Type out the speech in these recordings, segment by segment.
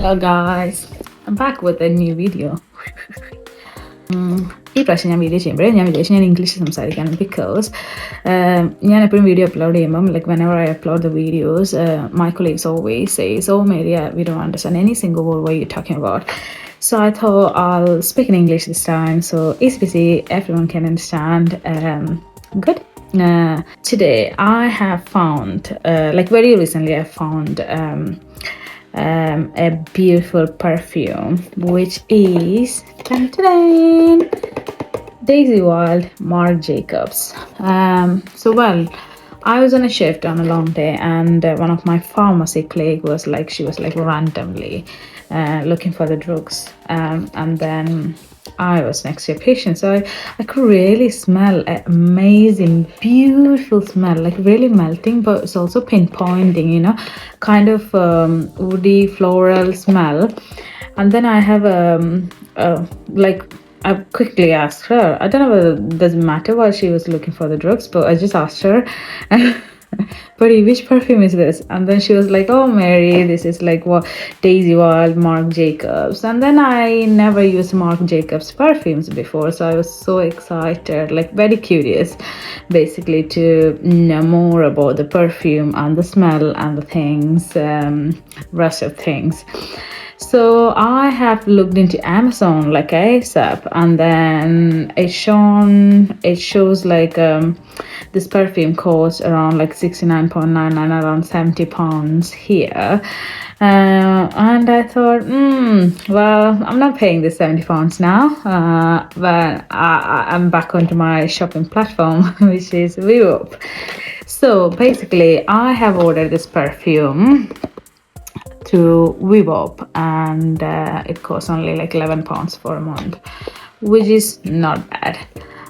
Hello guys, I'm back with a new video. ഈ പ്രാവശ്യം ഞാൻ വീഡിയോ ചെയ്യുമ്പോൾ ഞാൻ വിചാരിച്ചു ഞാൻ ഇംഗ്ലീഷ് സംസാരിക്കാൻ ബിക്കോസ് ഞാൻ എപ്പോഴും വീഡിയോ അപ്ലോഡ് ചെയ്യുമ്പം like whenever I upload the videos my colleagues always say, oh Maria, we don't understand any single word what you're talking about. So I thought I'll speak in English this time, so easy peasy, everyone can understand. Good. Today I have found, like very recently I found a beautiful perfume, which is Daisy Wild Marc Jacobs. Well, I was on a shift on a long day, and one of my pharmacy colleague was like randomly looking for the drugs, and then I was next to a patient, so I could really smell an amazing, beautiful smell, like really melting, but it's also pinpointing, kind of woody floral smell. And then I have I quickly asked her. I don't know whether it doesn't matter why she was looking for the drugs, but I just asked her, Buddy, which perfume is this? And then she was like, oh Mary, this is like what Daisy Wild Marc Jacobs. And then I never used Marc Jacobs perfumes before, so I was so excited, like very curious basically to know more about the perfume and the smell and the things, rest of things. So I have looked into Amazon like ASAP, and then it shows like this perfume costs around like 69.99, around 70 pounds here. And I thought, well, I'm not paying this 70 pounds now, but I'm back onto my shopping platform, which is Vivo. So basically, I have ordered this perfume through Vivop, and it costs only like 11 pounds for a month, which is not bad.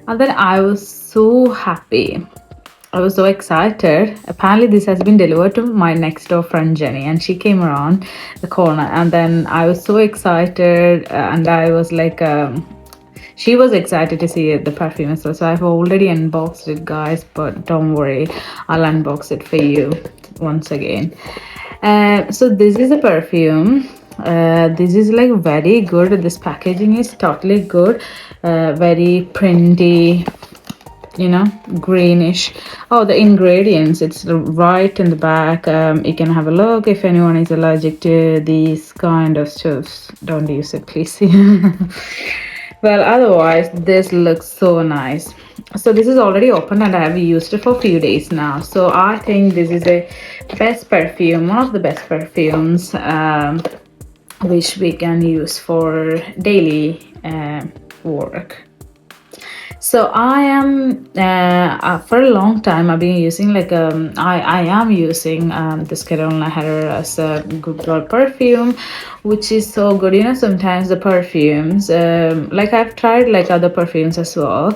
And then I was so happy, I was so excited. Apparently this has been delivered to my next door friend Jenny, and she came around the corner, and then I was so excited, and I was like she was excited to see the perfume as well. So I've already unboxed it, guys, but don't worry, I'll unbox it for you once again. So this is a perfume. This is like very good. This packaging is totally good. Very printy, greenish. Oh, the ingredients, it's right in the back. You can have a look. If anyone is allergic to these kind of stuff, don't use it, please. Well, otherwise this looks so nice. So this is already open, and I have used it for a few days now. So I think this is a best perfume, one of the best perfumes which we can use for daily work. So I am for a long time I've been using I am using this Carolina Herrera's Good Girl perfume, which is so good. Sometimes the perfumes, like I've tried like other perfumes as well,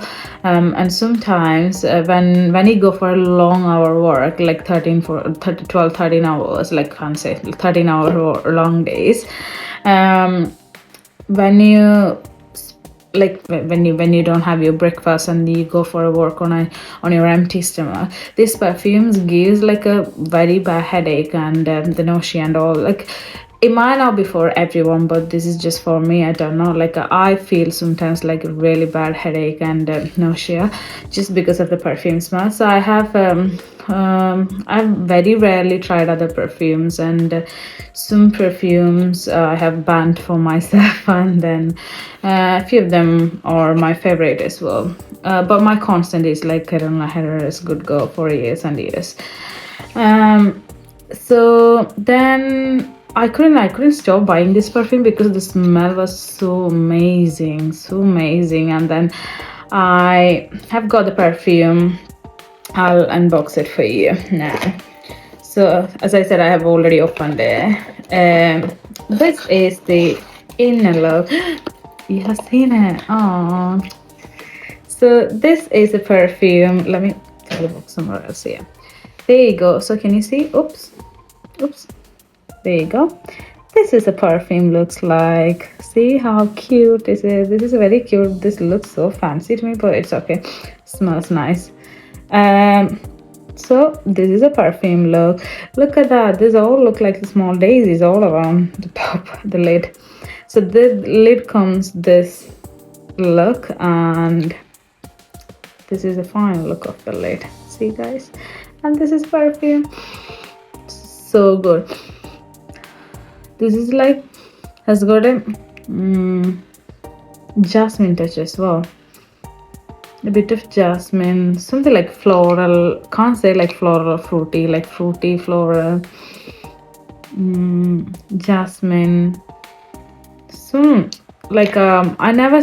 and sometimes when you go for a long hour work, like 13 hours, like can't say 13-hour long days, when you don't have your breakfast and you go for a work on your empty stomach, this perfumes gives like a very bad headache and the nausea and all. Like it might not be for everyone, but this is just for me. I don't know, like I feel sometimes like a really bad headache and nausea just because of the perfume smell. So I've very rarely tried other perfumes, and some perfumes I have banned for myself, and then a few of them are my favorite as well. But my constant is like Carolina Herrera's Good Girl for years and years. So then I couldn't stop buying this perfume because the smell was so amazing, and then I have got the perfume. I'll unbox it for you now. So as I said, I have already opened it. This is the inner look. You have seen it. Oh, so this is a perfume. Let me tell the box somewhere else here. There you go. So can you see? Oops. There you go. This is a perfume looks like. See how cute this is. This is very cute. This looks so fancy to me, but it's okay. Smells nice. So this is a perfume look. Look at that. These all look like the small daisies all around the top, the lid. So the lid comes this look, and this is the final look of the lid. See guys? And this is perfume. So good. This is like, has got a jasmine touch as well. A bit of jasmine, something like floral. Can't say like floral or fruity, like fruity, floral, jasmine. So like I never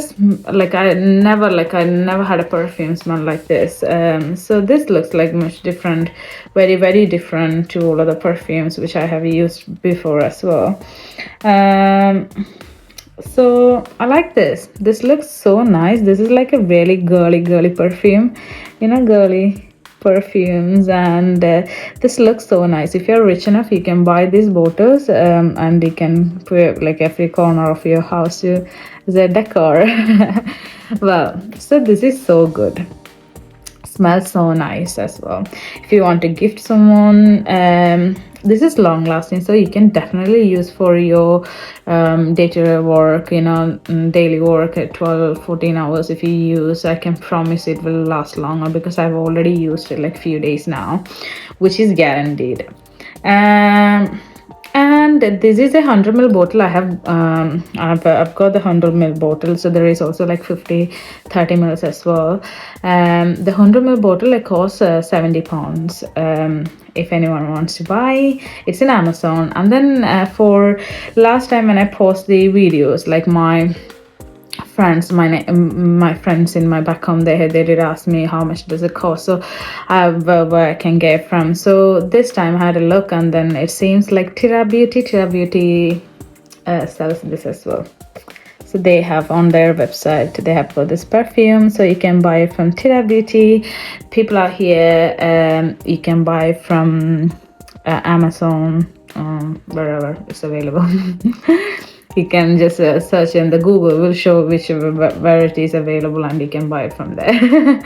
had a perfume smell like this. So this looks like much different, very, very different to all other perfumes which I have used before as well. So I like this. This looks so nice. This is like a really girly perfume, you know, girly perfumes. And this looks so nice. If you're rich enough, you can buy these bottles, and you can put like every corner of your house as a decor. Well, so this is so good. Smells so nice as well. If you want to gift someone, this is long lasting, so you can definitely use for your day-to-day work, you know, daily work at 12-14 hours. If you use, I can promise it will last longer, because I've already used it like few days now, which is guaranteed. And this is a 100 ml bottle. I've got the 100 ml bottle, so there is also like 30 mils as well. The 100 ml bottle, it costs £70. If anyone wants to buy, it's in Amazon. And then for last time when I post the videos, like my friends, my friends in my back home, they did ask me how much does it cost, so where I can get it from. So this time I had a look, and then it seems like Tira Beauty sells this as well. So they have on their website, they have got this perfume, so you can buy it from Tira Beauty. People are here, you can buy from Amazon, wherever it's available. You can just search in the Google, will show which variety is available, and you can buy it from there.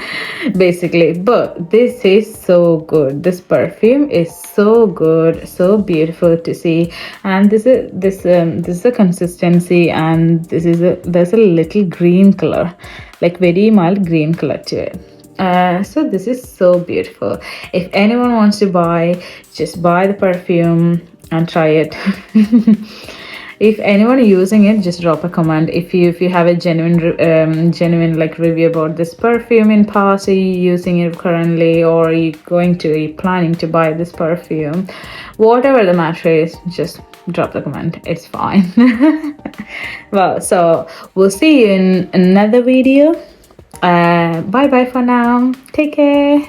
Basically. But this is so good. This perfume is so good, so beautiful to see. And this is the consistency, and there's a little green color, like very mild green color to it. So this is so beautiful. If anyone wants to buy, just buy the perfume and try it. If anyone using it, just drop a comment. If you have a genuine like review about this perfume in past, are you using it currently, or are you planning to buy this perfume, whatever the matter is, just drop the comment. It's fine. Well, so we'll see you in another video. Bye bye for now. Take care.